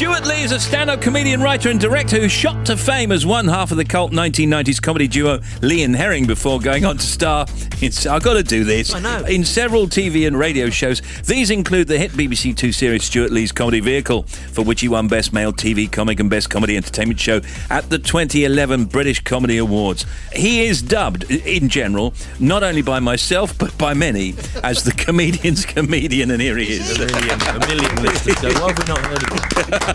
Stewart Lee is a stand-up comedian, writer and director who shot to fame as one half of the cult 1990s comedy duo Lee and Herring before going on to star in, I've got to do this, I know, in several TV and radio shows. These include the hit BBC Two series Stewart Lee's Comedy Vehicle, for which he won Best Male TV Comic and Best Comedy Entertainment Show at the 2011 British Comedy Awards. He is dubbed, in general, not only by myself but by many, as the comedian's comedian, and here he is. A million listeners go, why have we not heard of him?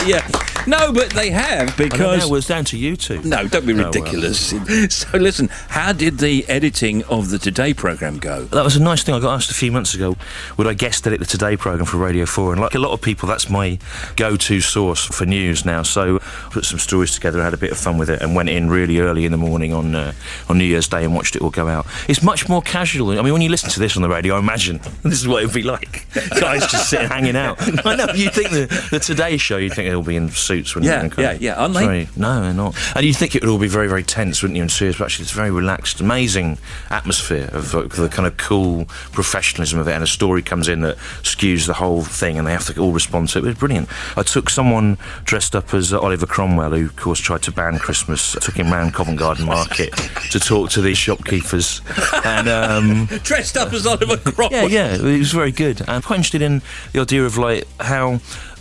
Yeah. No, but they have, because... it was down to you two. No, don't be ridiculous. Well. So listen, how did the editing of the Today programme go? That was a nice thing. I got asked a few months ago, would I guest edit the Today programme for Radio 4? And like a lot of people, that's my go-to source for news now. So I put some stories together, had a bit of fun with it, and went in really early in the morning on New Year's Day and watched it all go out. It's much more casual. I mean, when you listen to this on the radio, I imagine this is what it would be like. Guys just sitting hanging out. I know, you think the Today show, you'd think they'll be in suits when Yeah, aren't they? No, they're not. And you'd think it would all be very, very tense, wouldn't you, and serious, but actually it's very relaxed, amazing atmosphere of the kind of cool professionalism of it, and a story comes in that skews the whole thing and they have to all respond to it. It was brilliant. I took someone dressed up as Oliver Cromwell, who of course tried to ban Christmas. I took him round Covent Garden Market to talk to these shopkeepers, and dressed up as Oliver Cromwell. Yeah, it was very good. I'm quite interested in the idea of like how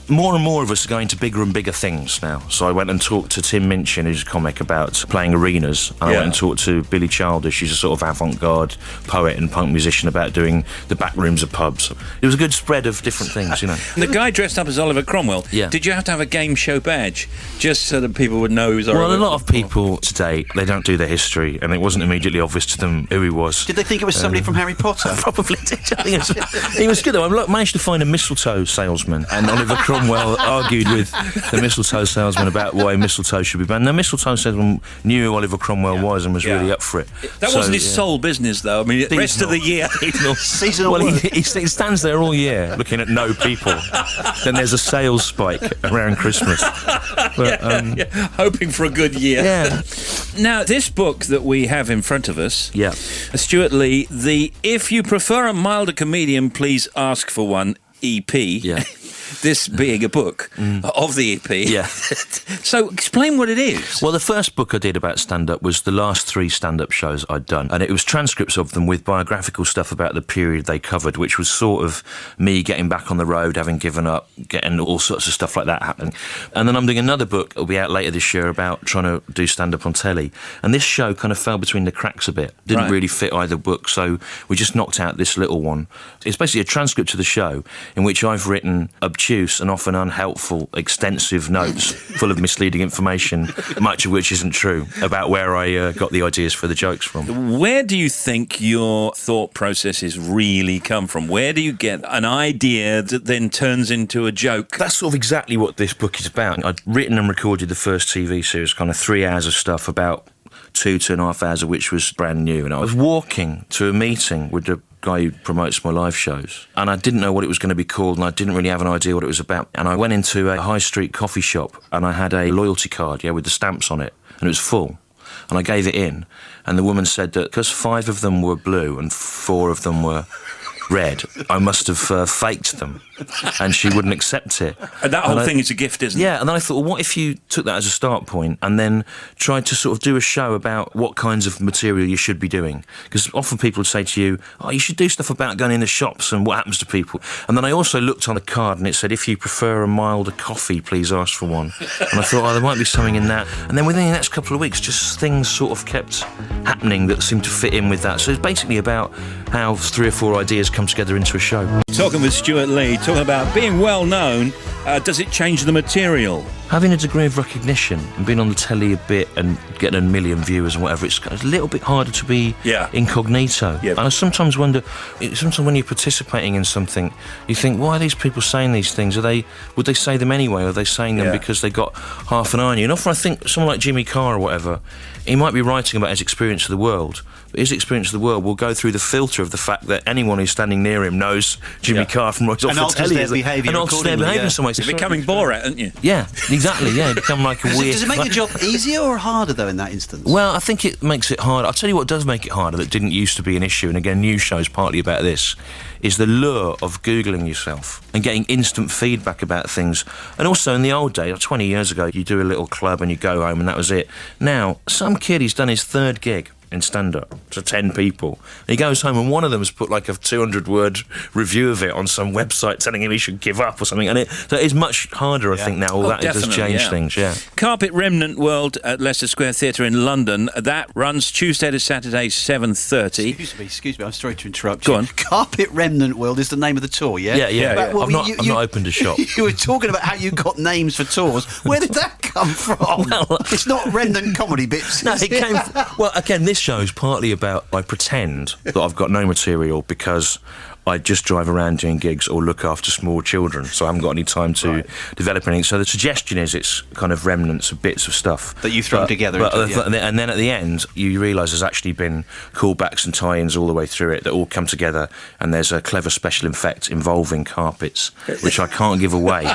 more and more of us are going to bigger and bigger things now. So I went and talked to Tim Minchin, who's a comic, about playing arenas, and I went and talked to Billy Childish, who's a sort of avant-garde poet and punk musician, about doing the back rooms of pubs. It was a good spread of different things, you know. The guy dressed up as Oliver Cromwell, did you have to have a game show badge just so that people would know he was Oliver? Well, a lot of people today, they don't do their history, and it wasn't immediately obvious to them who he was. Did they think it was somebody from Harry Potter? Probably did. I think he was good though. I managed to find a mistletoe salesman, and Oliver Cromwell argued with the mistletoe salesman about why mistletoe should be banned. The mistletoe salesman knew who Oliver Cromwell was and was really up for it. That wasn't his sole business, though. I mean, the rest of the year... Seasonal well, he stands there all year looking at no people. Then there's a sales spike around Christmas. But, hoping for a good year. Yeah. Now, this book that we have in front of us, Stewart Lee, the If You Prefer a Milder Comedian, Please Ask for One EP. Yeah. This being a book of the EP. Yeah. So explain what it is. Well, the first book I did about stand-up was the last 3 stand-up shows I'd done, and it was transcripts of them with biographical stuff about the period they covered, which was sort of me getting back on the road, having given up, getting all sorts of stuff like that happening. And then I'm doing another book that'll be out later this year about trying to do stand-up on telly. And this show kind of fell between the cracks a bit. Didn't really fit either book, so we just knocked out this little one. It's basically a transcript of the show in which I've written obtuse and often unhelpful, extensive notes full of misleading information, much of which isn't true, about where I got the ideas for the jokes from. Where do you think your thought processes really come from? Where do you get an idea that then turns into a joke? That's sort of exactly what this book is about. I'd written and recorded the first TV series, kind of 3 hours of stuff, about 2.5 hours of which was brand new. And I was walking to a meeting with the guy who promotes my live shows, and I didn't know what it was going to be called, and I didn't really have an idea what it was about. And I went into a high street coffee shop, and I had a loyalty card, with the stamps on it, and it was full. And I gave it in, and the woman said that because 5 of them were blue and 4 of them were red, I must have faked them, and she wouldn't accept it. And that whole thing is a gift, isn't it? Yeah, and then I thought, well, what if you took that as a start point and then tried to sort of do a show about what kinds of material you should be doing? Because often people would say to you, oh, you should do stuff about going in the shops and what happens to people. And then I also looked on the card and it said, if you prefer a milder coffee, please ask for one. And I thought, oh, there might be something in that. And then within the next couple of weeks, just things sort of kept happening that seemed to fit in with that. So it's basically about how 3 or 4 ideas come together into a show. Talking with Stewart Lee, talking about being well known, does it change the material? Having a degree of recognition and being on the telly a bit and getting a million viewers and whatever, it's a little bit harder to be incognito. And I sometimes wonder, sometimes when you're participating in something, you think, why are these people saying these things? Would they say them anyway? Or are they saying them because they got half an eye on you? And often I think someone like Jimmy Carr or whatever, he might be writing about his experience of the world, but his experience of the world will go through the filter of the fact that anyone who's standing near him knows Jimmy Carr from right off the telly. And alters their behaviour in some way. You're becoming Borat, aren't you? Yeah, exactly. Yeah, you become like a weird. Does it make the job easier or harder though in that instance? Well, I think it makes it harder. I'll tell you what does make it harder that didn't used to be an issue, and again, news shows partly about this, is the lure of Googling yourself and getting instant feedback about things. And also in the old days, 20 years ago, you do a little club and you go home and that was it. Now, some kid, he's done his third gig in stand-up to 10 people. And he goes home and one of them has put like a 200-word review of it on some website telling him he should give up or something. And so it's much harder, I think, now. All that does change things, Carpet Remnant World at Leicester Square Theatre in London. That runs Tuesday to Saturday, 7:30. Excuse me, I'm sorry to interrupt you. Go on. Carpet Remnant World is the name of the tour, yeah? Yeah. Well, I've not opened a shop. You were talking about how you got names for tours. Where did that come from? Well, it's not Remnant Comedy Bits. No, it came... Well, again, this show is partly about I pretend that I've got no material because I just drive around doing gigs or look after small children, so I haven't got any time to develop anything. So the suggestion is it's kind of remnants of bits of stuff that you throw together. And then at the end, you realise there's actually been callbacks and tie-ins all the way through it that all come together, and there's a clever special effect involving carpets, which I can't give away,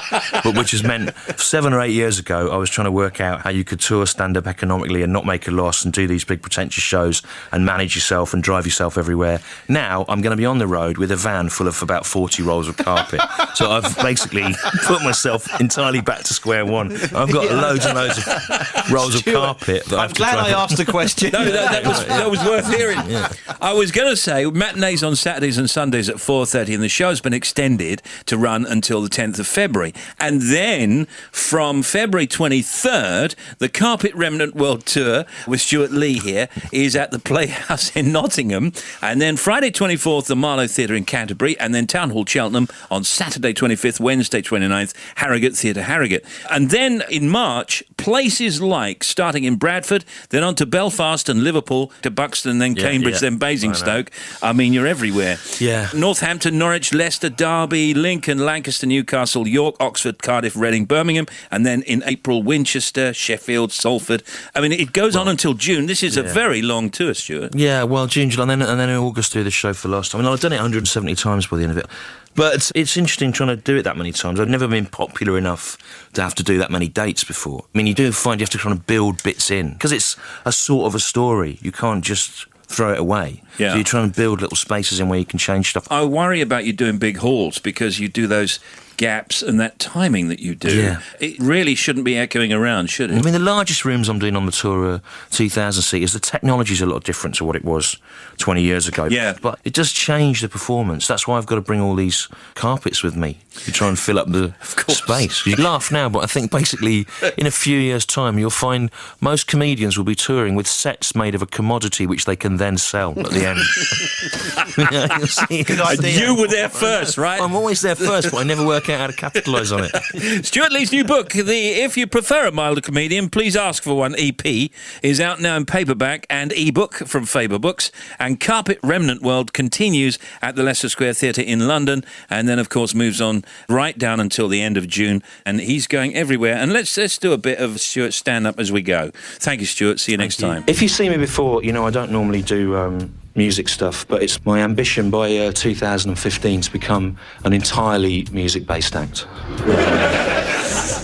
but which has meant 7 or 8 years ago, I was trying to work out how you could tour stand-up economically and not make a loss and do these big pretentious shows and manage yourself and drive yourself everywhere. Now I'm going to be on the road with a van full of about 40 rolls of carpet. So I've basically put myself entirely back to square one. I've got loads and loads of rolls of carpet. That I'm glad I asked the question. That was worth hearing. Yeah. I was going to say, matinees on Saturdays and Sundays at 4:30, and the show's been extended to run until the 10th of February. And then, from February 23rd, the Carpet Remnant World Tour with Stewart Lee here is at the Playhouse in Nottingham. And then Friday 24th, the Marlow Theatre in Canterbury, and then Town Hall Cheltenham on Saturday 25th, Wednesday 29th, Harrogate Theatre Harrogate. And then in March, places like, starting in Bradford, then on to Belfast and Liverpool, to Buxton, then Cambridge, then Basingstoke. I mean, you're everywhere. Yeah. Northampton, Norwich, Leicester, Derby, Lincoln, Lancaster, Newcastle, York, Oxford, Cardiff, Reading, Birmingham, and then in April, Winchester, Sheffield, Salford. I mean, it goes on until June. This is a very long tour, Stuart. Yeah, well, June, July, and then in August do the show for the last time. I mean, I've done it 170 times by the end of it. But it's interesting trying to do it that many times. I've never been popular enough to have to do that many dates before. I mean, you do find you have to kind of build bits in, because it's a sort of a story. You can't just throw it away. Yeah. So you try and build little spaces in where you can change stuff. I worry about you doing big halls because you do those gaps and that timing that you do. Yeah. It really shouldn't be echoing around, should it? I mean, the largest rooms I'm doing on the tour are 2,000 seaters. The technology's a lot different to what it was 20 years ago. Yeah. But it does change the performance. That's why I've got to bring all these carpets with me to try and fill up the space. You laugh now, but I think basically in a few years' time you'll find most comedians will be touring with sets made of a commodity which they can then sell at the end. Yeah, you'll see. Good idea. You were there first, right? I'm always there first, but I never work out how to capitalise on it. Stuart Lee's new book, If You Prefer a Milder Comedian, Please Ask for One EP, is out now in paperback and ebook from Faber Books. And Carpet Remnant World continues at the Leicester Square Theatre in London, and then, of course, moves on right down until the end of June. And he's going everywhere. And let's do a bit of Stuart stand-up as we go. Thank you, Stuart. See you next time. If you see me before, you know I don't normally do music stuff, but it's my ambition by 2015 to become an entirely music-based act.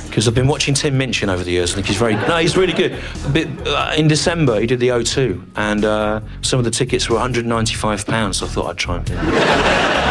Because I've been watching Tim Minchin over the years. I think he's really good. In December, he did the O2, and some of the tickets were £195, so I thought I'd try and...